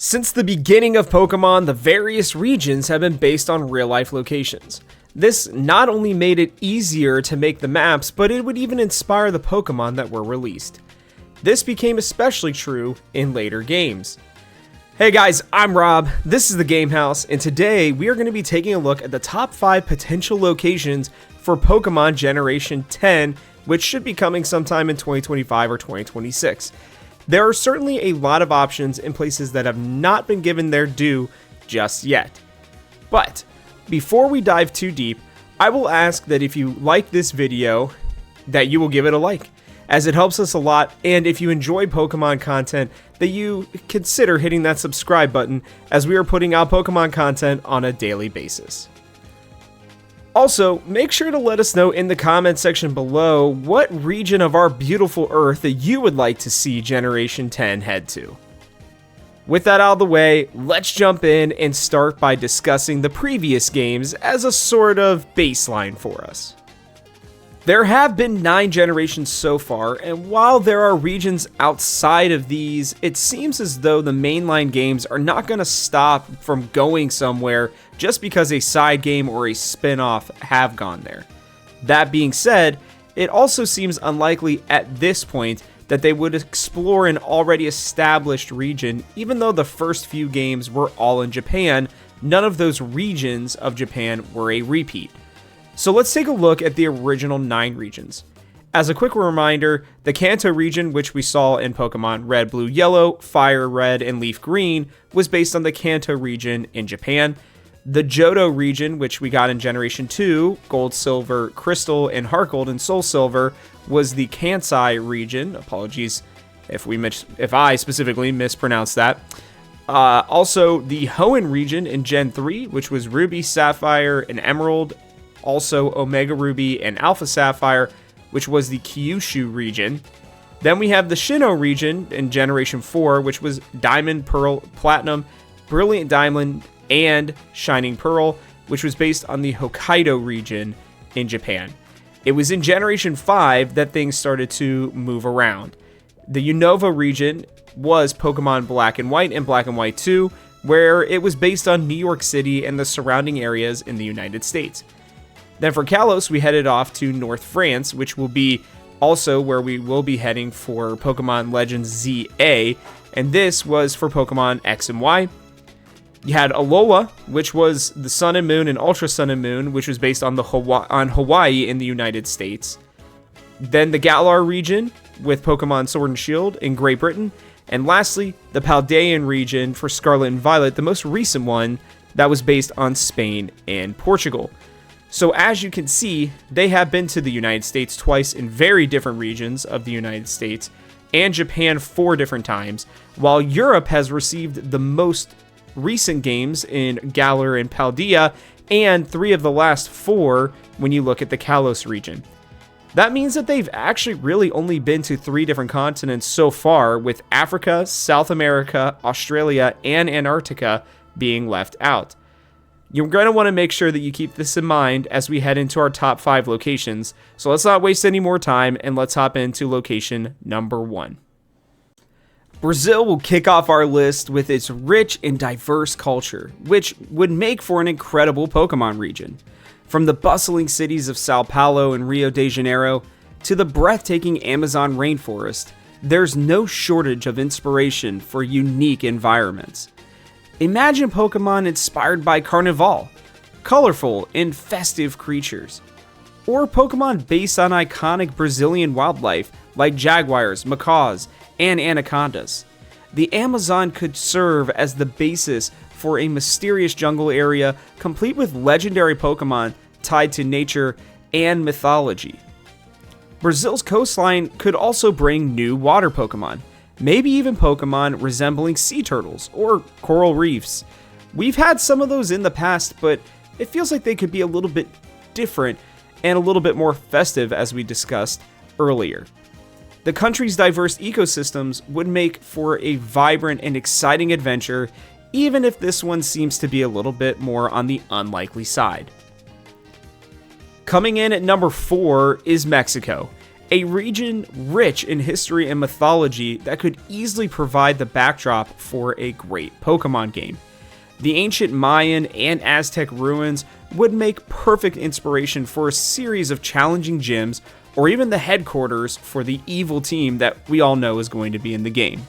Since the beginning of Pokemon, the various regions have been based on real-life locations. This not only made it easier to make the maps, but it would even inspire the Pokemon that were released. This became especially true in later games. Hey guys, I'm Rob, this is the Game House, and today we are going to be taking a look at the top 5 potential locations for Pokemon Generation 10, which should be coming sometime in 2025 or 2026. There are certainly a lot of options in places that have not been given their due just yet. But before we dive too deep, I will ask that if you like this video, that you will give it a like, as it helps us a lot, and if you enjoy Pokemon content, that you consider hitting that subscribe button, as we are putting out Pokemon content on a daily basis. Also, make sure to let us know in the comment section below what region of our beautiful Earth that you would like to see Generation 10 head to. With that out of the way, let's jump in and start by discussing the previous games as a sort of baseline for us. There have been 9 generations so far, and while there are regions outside of these, it seems as though the mainline games are not going to stop from going somewhere just because a side game or a spin-off have gone there. That being said, it also seems unlikely at this point that they would explore an already established region. Even though the first few games were all in Japan, none of those regions of Japan were a repeat. So let's take a look at the original 9 regions. As a quick reminder, the Kanto region, which we saw in Pokemon Red, Blue, Yellow, Fire Red, and Leaf Green, was based on the Kanto region in Japan. The Johto region, which we got in Generation 2, Gold, Silver, Crystal, and Heart Gold and Soul Silver, was the Kansai region. Apologies if I specifically mispronounced that. Also, the Hoenn region in Gen 3, which was Ruby, Sapphire, and Emerald. Also, Omega Ruby and Alpha Sapphire, which was the Kyushu region. Then we have the Sinnoh region in Generation 4, which was Diamond, Pearl, Platinum, Brilliant Diamond, and Shining Pearl, which was based on the Hokkaido region in Japan. It was in Generation 5 that things started to move around. The Unova region was Pokemon Black and White and Black and White 2, where it was based on New York City and the surrounding areas in the United States. Then for Kalos, we headed off to North France, which will be also where we will be heading for Pokemon Legends ZA, and this was for Pokemon X and Y. You had Alola, which was the Sun and Moon and Ultra Sun and Moon, which was based on Hawaii in the United States. Then the Galar region with Pokemon Sword and Shield in Great Britain, and lastly, the Paldean region for Scarlet and Violet, the most recent one that was based on Spain and Portugal. So as you can see, they have been to the United States twice in very different regions of the United States, and Japan 4 different times, while Europe has received the most recent games in Galar and Paldea, and 3 of the last 4 when you look at the Kalos region. That means that they've actually really only been to 3 different continents so far, with Africa, South America, Australia, and Antarctica being left out. You're going to want to make sure that you keep this in mind as we head into our top 5 locations. So let's not waste any more time, and let's hop into location number 1. Brazil will kick off our list with its rich and diverse culture, which would make for an incredible Pokemon region. From the bustling cities of Sao Paulo and Rio de Janeiro to the breathtaking Amazon rainforest, there's no shortage of inspiration for unique environments. Imagine Pokemon inspired by Carnival, colorful and festive creatures, or Pokemon based on iconic Brazilian wildlife like jaguars, macaws, and anacondas. The Amazon could serve as the basis for a mysterious jungle area complete with legendary Pokemon tied to nature and mythology. Brazil's coastline could also bring new water Pokemon, maybe even Pokemon resembling sea turtles or coral reefs. We've had some of those in the past, but it feels like they could be a little bit different and a little bit more festive, as we discussed earlier. The country's diverse ecosystems would make for a vibrant and exciting adventure, even if this one seems to be a little bit more on the unlikely side. Coming in at number 4 is Mexico, a region rich in history and mythology that could easily provide the backdrop for a great Pokemon game. The ancient Mayan and Aztec ruins would make perfect inspiration for a series of challenging gyms, or even the headquarters for the evil team that we all know is going to be in the game.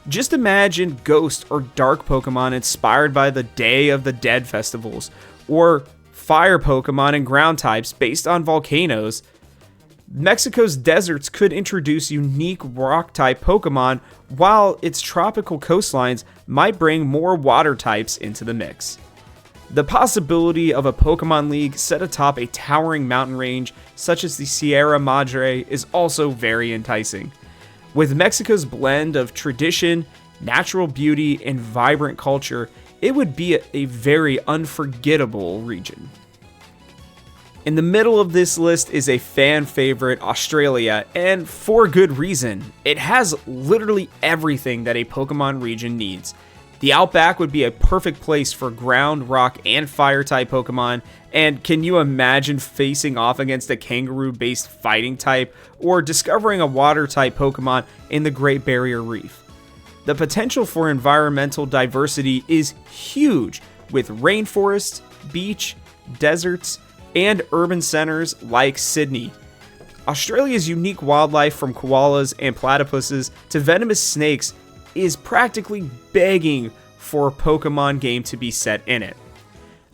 Just imagine ghost or dark Pokemon inspired by the Day of the Dead festivals, or fire Pokemon and ground types based on volcanoes. Mexico's deserts could introduce unique rock-type Pokemon, while its tropical coastlines might bring more water types into the mix. The possibility of a Pokemon League set atop a towering mountain range such as the Sierra Madre is also very enticing. With Mexico's blend of tradition, natural beauty, and vibrant culture, it would be a very unforgettable region. In the middle of this list is a fan favorite, Australia, and for good reason. It has literally everything that a Pokemon region needs. The Outback would be a perfect place for ground, rock, and fire type Pokemon, and can you imagine facing off against a kangaroo-based fighting type, or discovering a water type Pokemon in the Great Barrier Reef? The potential for environmental diversity is huge, with rainforests, beach, deserts, and urban centers like Sydney. Australia's unique wildlife, from koalas and platypuses to venomous snakes, is practically begging for a Pokemon game to be set in it.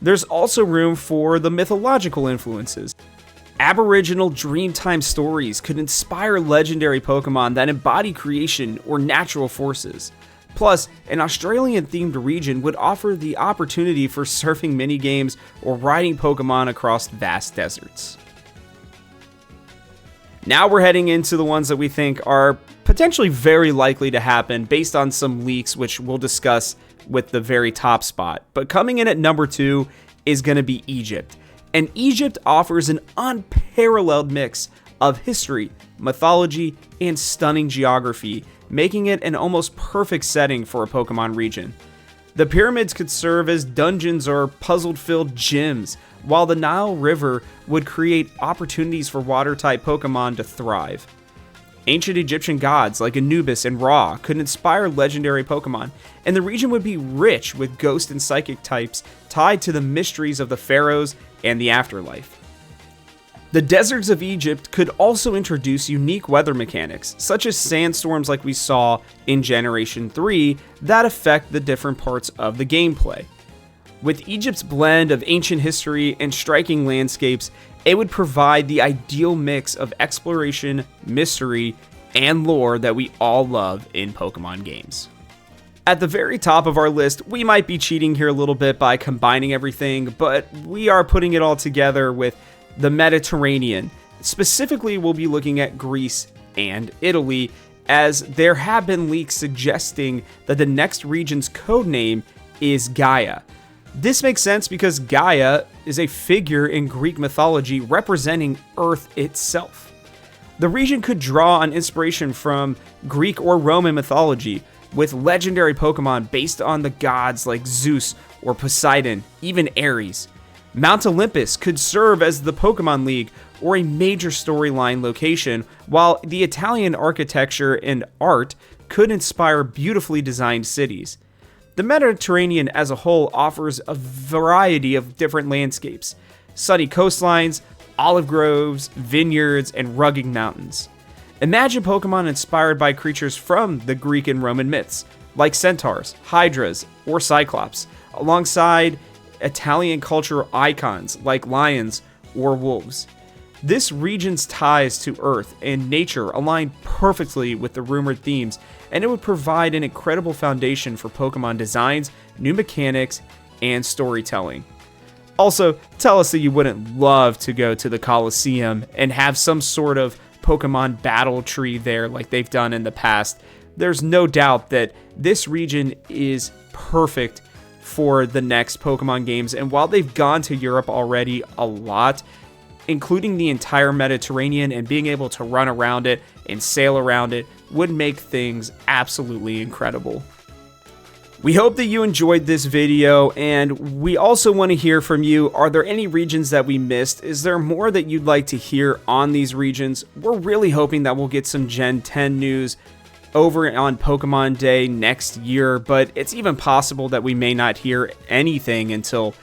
There's also room for the mythological influences. Aboriginal Dreamtime stories could inspire legendary Pokemon that embody creation or natural forces. Plus, an Australian-themed region would offer the opportunity for surfing minigames or riding Pokemon across vast deserts. Now we're heading into the ones that we think are potentially very likely to happen based on some leaks, which we'll discuss with the very top spot. But coming in at number 2 is going to be Egypt. And Egypt offers an unparalleled mix of history, mythology, and stunning geography, making it an almost perfect setting for a Pokemon region. The pyramids could serve as dungeons or puzzle-filled gyms, while the Nile River would create opportunities for water-type Pokemon to thrive. Ancient Egyptian gods like Anubis and Ra could inspire legendary Pokemon, and the region would be rich with ghost and psychic types tied to the mysteries of the pharaohs and the afterlife. The deserts of Egypt could also introduce unique weather mechanics, such as sandstorms like we saw in Generation 3, that affect the different parts of the gameplay. With Egypt's blend of ancient history and striking landscapes, it would provide the ideal mix of exploration, mystery, and lore that we all love in Pokemon games. At the very top of our list, we might be cheating here a little bit by combining everything, but we are putting it all together with the Mediterranean. Specifically, we'll be looking at Greece and Italy, as there have been leaks suggesting that the next region's codename is Gaia. This makes sense because Gaia is a figure in Greek mythology representing Earth itself. The region could draw on inspiration from Greek or Roman mythology, with legendary Pokemon based on the gods like Zeus or Poseidon, even Ares. Mount Olympus could serve as the Pokemon League or a major storyline location, while the Italian architecture and art could inspire beautifully designed cities. The Mediterranean as a whole offers a variety of different landscapes: sunny coastlines, olive groves, vineyards, and rugged mountains. Imagine Pokemon inspired by creatures from the Greek and Roman myths, like centaurs, hydras, or cyclops, alongside Italian cultural icons like lions or wolves. This region's ties to Earth and nature align perfectly with the rumored themes, and it would provide an incredible foundation for Pokemon designs, new mechanics, and storytelling. Also, tell us that you wouldn't love to go to the Colosseum and have some sort of Pokemon battle tree there like they've done in the past. There's no doubt that this region is perfect for the next Pokemon games, and while they've gone to Europe already a lot, including the entire Mediterranean, and being able to run around it and sail around it would make things absolutely incredible. We hope that you enjoyed this video, and we also want to hear from you. Are there any regions that we missed? Is there more that you'd like to hear on these regions? We're really hoping that we'll get some Gen 10 news over on Pokemon Day next year, but it's even possible that we may not hear anything until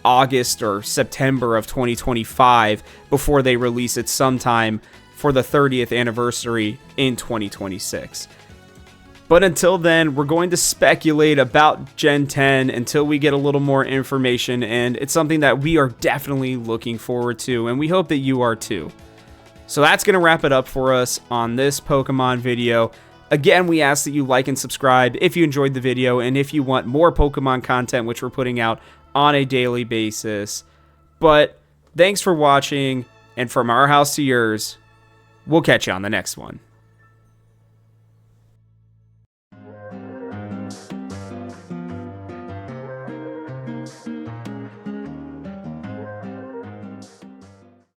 August or September of 2025 before they release it sometime for the 30th anniversary in 2026. But until then, we're going to speculate about Gen 10 until we get a little more information, and it's something that we are definitely looking forward to, and we hope that you are too. So that's going to wrap it up for us on this Pokemon video. Again, we ask that you like and subscribe if you enjoyed the video, and if you want more Pokemon content, which we're putting out on a daily basis. But thanks for watching, and from our house to yours, we'll catch you on the next one.